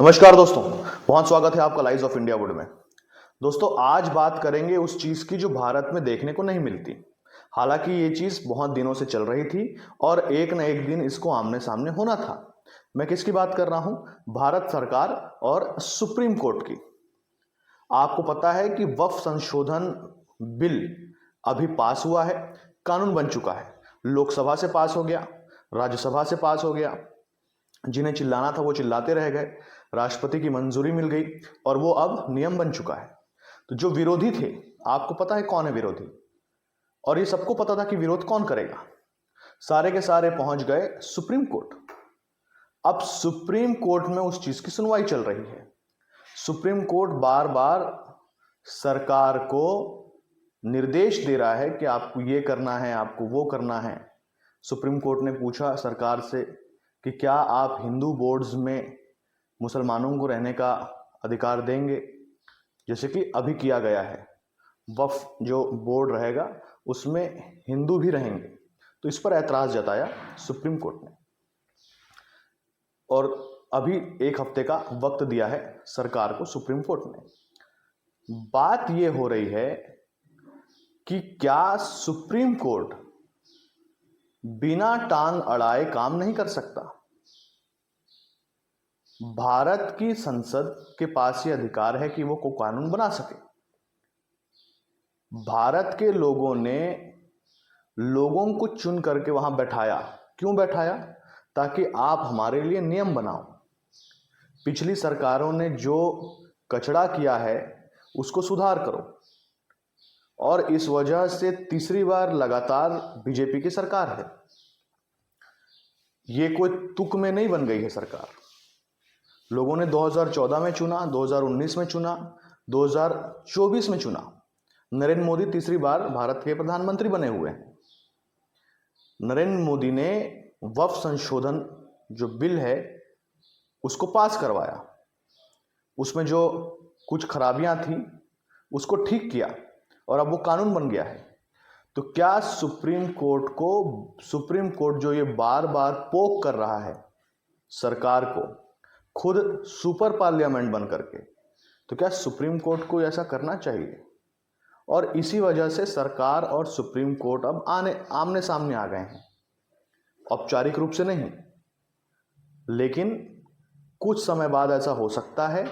नमस्कार दोस्तों, बहुत स्वागत है आपका लाइव्स ऑफ इंडिया वुड में। दोस्तों, आज बात करेंगे उस चीज की जो भारत में देखने को नहीं मिलती। हालांकि ये चीज बहुत दिनों से चल रही थी और एक न एक दिन इसको आमने सामने होना था। मैं किसकी बात कर रहा हूं? भारत सरकार और सुप्रीम कोर्ट की। आपको पता है कि वक्फ संशोधन बिल अभी पास हुआ है, कानून बन चुका है। लोकसभा से पास हो गया, राज्यसभा से पास हो गया, जिन्हें चिल्लाना था वो चिल्लाते रह गए, राष्ट्रपति की मंजूरी मिल गई और वो अब नियम बन चुका है। तो जो विरोधी थे, आपको पता है कौन है विरोधी? और ये सबको पता था कि विरोध कौन करेगा। सारे के सारे पहुंच गए सुप्रीम कोर्ट। अब सुप्रीम कोर्ट में उस चीज की सुनवाई चल रही है। सुप्रीम कोर्ट बार बार सरकार को निर्देश दे रहा है कि आपको ये करना है, आपको वो करना है। सुप्रीम कोर्ट ने पूछा सरकार से कि क्या आप हिंदू बोर्ड्स में मुसलमानों को रहने का अधिकार देंगे, जैसे कि अभी किया गया है। वक्फ जो बोर्ड रहेगा उसमें हिंदू भी रहेंगे। तो इस पर ऐतराज जताया सुप्रीम कोर्ट ने और अभी एक हफ्ते का वक्त दिया है सरकार को सुप्रीम कोर्ट ने। बात यह हो रही है कि क्या सुप्रीम कोर्ट बिना टांग अड़ाए काम नहीं कर सकता? भारत की संसद के पास ये अधिकार है कि वो कोई कानून बना सके। भारत के लोगों ने लोगों को चुन करके वहां बैठाया। क्यों बैठाया? ताकि आप हमारे लिए नियम बनाओ। पिछली सरकारों ने जो कचरा किया है उसको सुधार करो, और इस वजह से तीसरी बार लगातार बीजेपी की सरकार है। ये कोई तुक में नहीं बन गई है सरकार। लोगों ने 2014 में चुना, 2019 में चुना, 2024 में चुना। नरेंद्र मोदी तीसरी बार भारत के प्रधानमंत्री बने हुए हैं। नरेंद्र मोदी ने वक्फ संशोधन जो बिल है उसको पास करवाया। उसमें जो कुछ खराबियां थी उसको ठीक किया और अब वो कानून बन गया है। तो क्या सुप्रीम कोर्ट जो ये बार बार पोक कर रहा है सरकार को, खुद सुपर पार्लियामेंट बन करके, तो क्या सुप्रीम कोर्ट को ऐसा करना चाहिए? और इसी वजह से सरकार और सुप्रीम कोर्ट अब आमने सामने आ गए हैं। औपचारिक रूप से नहीं, लेकिन कुछ समय बाद ऐसा हो सकता है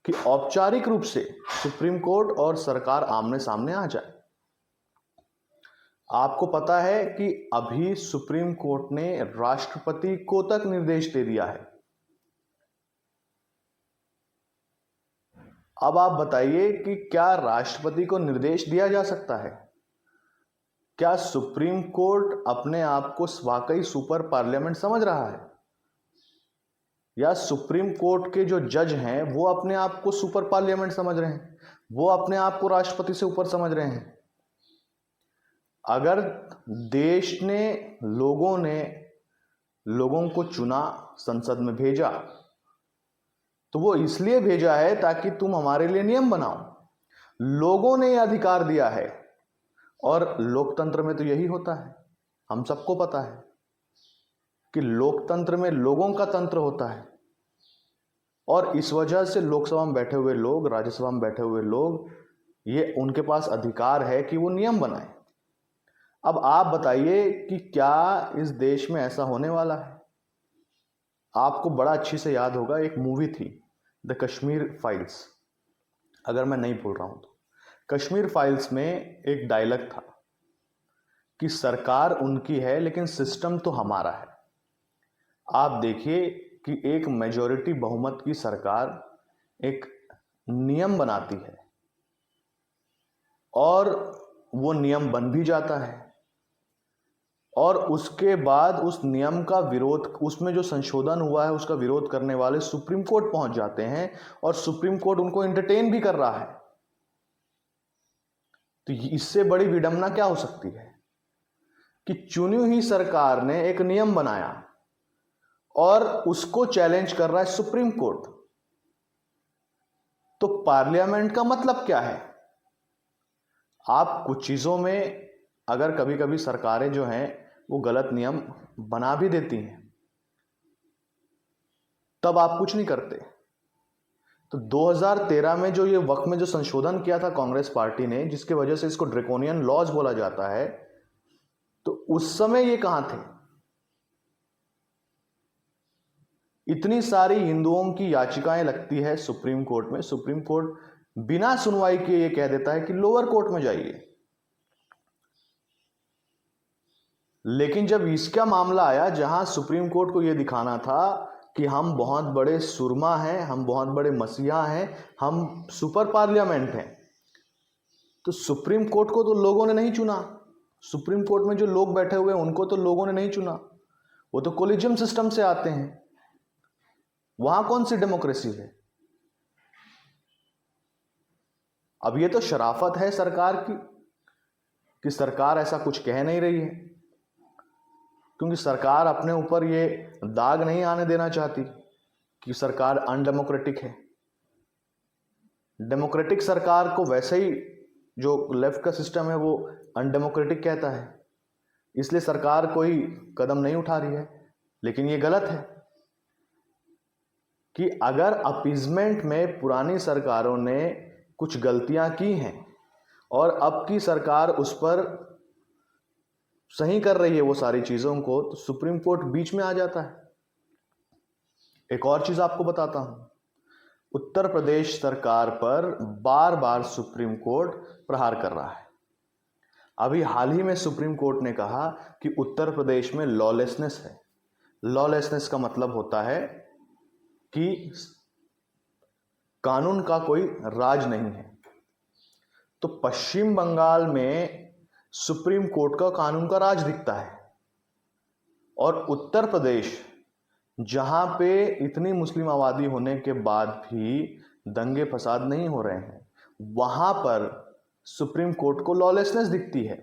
कि औपचारिक रूप से सुप्रीम कोर्ट और सरकार आमने सामने आ जाए। आपको पता है कि अभी सुप्रीम कोर्ट ने राष्ट्रपति को तक निर्देश दे दिया है। अब आप बताइए कि क्या राष्ट्रपति को निर्देश दिया जा सकता है? क्या सुप्रीम कोर्ट अपने आप को वाकई सुपर पार्लियामेंट समझ रहा है, या सुप्रीम कोर्ट के जो जज हैं वो अपने आप को सुपर पार्लियामेंट समझ रहे हैं, वो अपने आप को राष्ट्रपति से ऊपर समझ रहे हैं? अगर देश ने लोगों को चुना, संसद में भेजा, तो वो इसलिए भेजा है ताकि तुम हमारे लिए नियम बनाओ। लोगों ने यह अधिकार दिया है और लोकतंत्र में तो यही होता है। हम सबको पता है कि लोकतंत्र में लोगों का तंत्र होता है, और इस वजह से लोकसभा में बैठे हुए लोग, राज्यसभा में बैठे हुए लोग, ये उनके पास अधिकार है कि वो नियम बनाए। अब आप बताइए कि क्या इस देश में ऐसा होने वाला है? आपको बड़ा अच्छी से याद होगा, एक मूवी थी द कश्मीर फाइल्स, अगर मैं नहीं भूल रहा हूं तो। कश्मीर फाइल्स में एक डायलॉग था कि सरकार उनकी है लेकिन सिस्टम तो हमारा है। आप देखिए कि एक मेजॉरिटी बहुमत की सरकार एक नियम बनाती है और वो नियम बन भी जाता है, और उसके बाद उस नियम का विरोध, उसमें जो संशोधन हुआ है उसका विरोध करने वाले सुप्रीम कोर्ट पहुंच जाते हैं और सुप्रीम कोर्ट उनको एंटरटेन भी कर रहा है। तो इससे बड़ी विडंबना क्या हो सकती है कि चुनी हुई सरकार ने एक नियम बनाया और उसको चैलेंज कर रहा है सुप्रीम कोर्ट। तो पार्लियामेंट का मतलब क्या है? आप कुछ चीजों में अगर कभी कभी सरकारें जो हैं वो गलत नियम बना भी देती हैं, तब आप कुछ नहीं करते। तो 2013 में जो ये वक्फ में जो संशोधन किया था कांग्रेस पार्टी ने, जिसकी वजह से इसको ड्रैकोनियन लॉज बोला जाता है, तो उस समय ये कहां थे? इतनी सारी हिंदुओं की याचिकाएं लगती है सुप्रीम कोर्ट में, सुप्रीम कोर्ट बिना सुनवाई किए ये कह देता है कि लोअर कोर्ट में जाइए। लेकिन जब इसका मामला आया जहां सुप्रीम कोर्ट को यह दिखाना था कि हम बहुत बड़े सुरमा हैं, हम बहुत बड़े मसीहा हैं, हम सुपर पार्लियामेंट हैं, तो सुप्रीम कोर्ट को तो लोगों ने नहीं चुना। सुप्रीम कोर्ट में जो लोग बैठे हुए हैं उनको तो लोगों ने नहीं चुना, वो तो कोलिजियम सिस्टम से आते हैं। वहां कौन सी डेमोक्रेसी है? अब ये तो शराफत है सरकार की कि सरकार ऐसा कुछ कह नहीं रही है, क्योंकि सरकार अपने ऊपर ये दाग नहीं आने देना चाहती कि सरकार अनडेमोक्रेटिक है। डेमोक्रेटिक सरकार को वैसे ही जो लेफ्ट का सिस्टम है वो अनडेमोक्रेटिक कहता है, इसलिए सरकार कोई कदम नहीं उठा रही है। लेकिन ये गलत है कि अगर अपीजमेंट में पुरानी सरकारों ने कुछ गलतियां की हैं और अब की सरकार उस पर सही कर रही है वो सारी चीजों को, तो सुप्रीम कोर्ट बीच में आ जाता है। एक और चीज आपको बताता हूं, उत्तर प्रदेश सरकार पर बार बार सुप्रीम कोर्ट प्रहार कर रहा है। अभी हाल ही में सुप्रीम कोर्ट ने कहा कि उत्तर प्रदेश में लॉलेसनेस है। लॉलेसनेस का मतलब होता है कि कानून का कोई राज नहीं है। तो पश्चिम बंगाल में सुप्रीम कोर्ट का कानून का राज दिखता है, और उत्तर प्रदेश जहां पे इतनी मुस्लिम आबादी होने के बाद भी दंगे फसाद नहीं हो रहे हैं, वहां पर सुप्रीम कोर्ट को लॉलेसनेस दिखती है।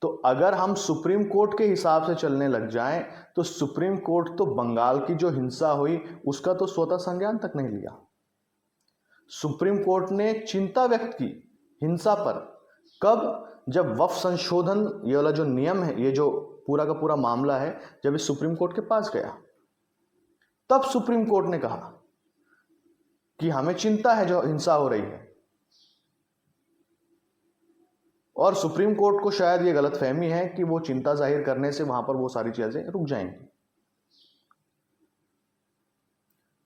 तो अगर हम सुप्रीम कोर्ट के हिसाब से चलने लग जाएं, तो सुप्रीम कोर्ट तो बंगाल की जो हिंसा हुई उसका तो स्वतः संज्ञान तक नहीं लिया। सुप्रीम कोर्ट ने चिंता व्यक्त की हिंसा पर, कब? जब वक्फ संशोधन ये वाला जो नियम है, ये जो पूरा का पूरा मामला है, जब इस सुप्रीम कोर्ट के पास गया, तब सुप्रीम कोर्ट ने कहा कि हमें चिंता है जो हिंसा हो रही है। और सुप्रीम कोर्ट को शायद ये गलतफहमी है कि वो चिंता जाहिर करने से वहां पर वो सारी चीजें रुक जाएंगी।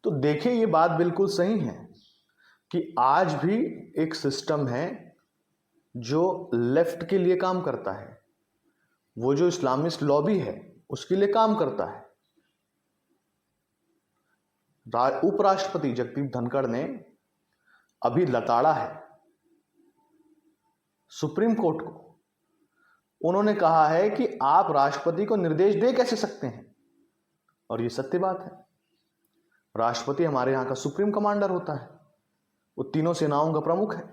तो देखिए, ये बात बिल्कुल सही है कि आज भी एक सिस्टम है जो लेफ्ट के लिए काम करता है, वो जो इस्लामिस्ट लॉबी है उसके लिए काम करता है। उपराष्ट्रपति जगदीप धनखड़ ने अभी लताड़ा है सुप्रीम कोर्ट को। उन्होंने कहा है कि आप राष्ट्रपति को निर्देश दे कैसे सकते हैं, और ये सत्य बात है। राष्ट्रपति हमारे यहां का सुप्रीम कमांडर होता है, वो तीनों सेनाओं का प्रमुख है,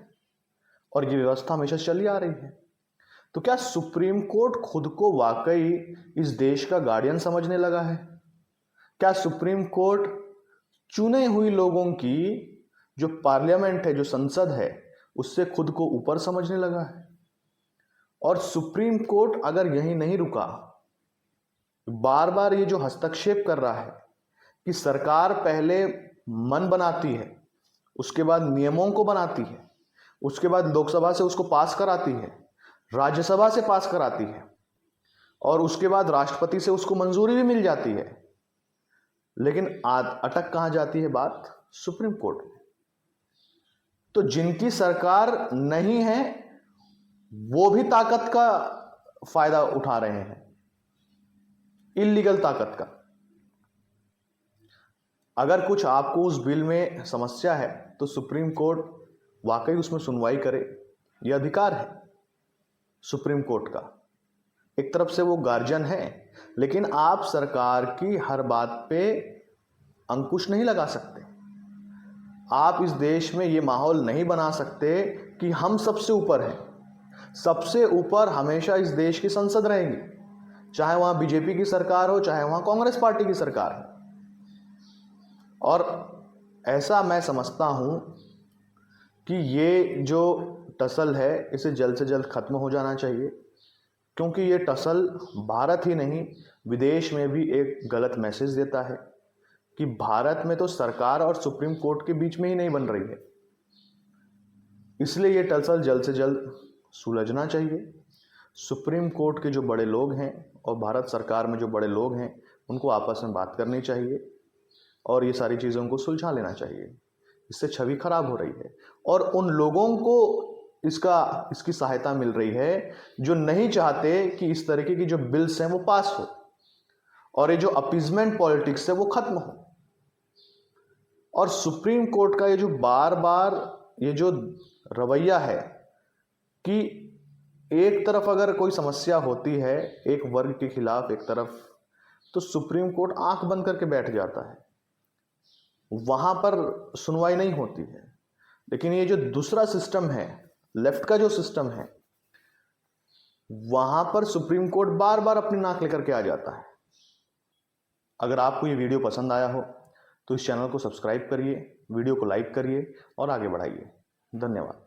और ये व्यवस्था हमेशा चली आ रही है। तो क्या सुप्रीम कोर्ट खुद को वाकई इस देश का गार्डियन समझने लगा है? क्या सुप्रीम कोर्ट चुने हुई लोगों की जो पार्लियामेंट है, जो संसद है, उससे खुद को ऊपर समझने लगा है? और सुप्रीम कोर्ट अगर यही नहीं रुका, बार बार ये जो हस्तक्षेप कर रहा है कि सरकार पहले मन बनाती है, उसके बाद नियमों को बनाती है, उसके बाद लोकसभा से उसको पास कराती है, राज्यसभा से पास कराती है, और उसके बाद राष्ट्रपति से उसको मंजूरी भी मिल जाती है, लेकिन अटक कहां जाती है बात? सुप्रीम कोर्ट में। तो जिनकी सरकार नहीं है वो भी ताकत का फायदा उठा रहे हैं, इल्लीगल ताकत का। अगर कुछ आपको उस बिल में समस्या है तो सुप्रीम कोर्ट वाकई उसमें सुनवाई करे, यह अधिकार है सुप्रीम कोर्ट का। एक तरफ से वो गार्जियन है, लेकिन आप सरकार की हर बात पे अंकुश नहीं लगा सकते। आप इस देश में ये माहौल नहीं बना सकते कि हम सबसे ऊपर हैं। सबसे ऊपर हमेशा इस देश की संसद रहेगी, चाहे वहां बीजेपी की सरकार हो, चाहे वहां कांग्रेस पार्टी की सरकार हो। और ऐसा मैं समझता हूं कि ये जो टसल है इसे जल्द से जल्द खत्म हो जाना चाहिए, क्योंकि ये टसल भारत ही नहीं विदेश में भी एक गलत मैसेज देता है कि भारत में तो सरकार और सुप्रीम कोर्ट के बीच में ही नहीं बन रही है। इसलिए ये टलसल जल्द से जल्द सुलझना चाहिए। सुप्रीम कोर्ट के जो बड़े लोग हैं और भारत सरकार में जो बड़े लोग हैं उनको आपस में बात करनी चाहिए और ये सारी चीज़ों को सुलझा लेना चाहिए। इससे छवि खराब हो रही है और उन लोगों को इसकी सहायता मिल रही है जो नहीं चाहते कि इस तरीके की जो बिल्स हैं वो पास हो और ये जो अपीजमेंट पॉलिटिक्स है वो खत्म हो। और सुप्रीम कोर्ट का ये जो बार बार ये जो रवैया है कि एक तरफ अगर कोई समस्या होती है एक वर्ग के खिलाफ एक तरफ, तो सुप्रीम कोर्ट आंख बंद करके बैठ जाता है, वहां पर सुनवाई नहीं होती है। लेकिन ये जो दूसरा सिस्टम है, लेफ्ट का जो सिस्टम है, वहां पर सुप्रीम कोर्ट बार बार अपनी नाक लेकर के आ जाता है। अगर आपको ये वीडियो पसंद आया हो तो इस चैनल को सब्सक्राइब करिए, वीडियो को लाइक करिए और आगे बढ़ाइए। धन्यवाद।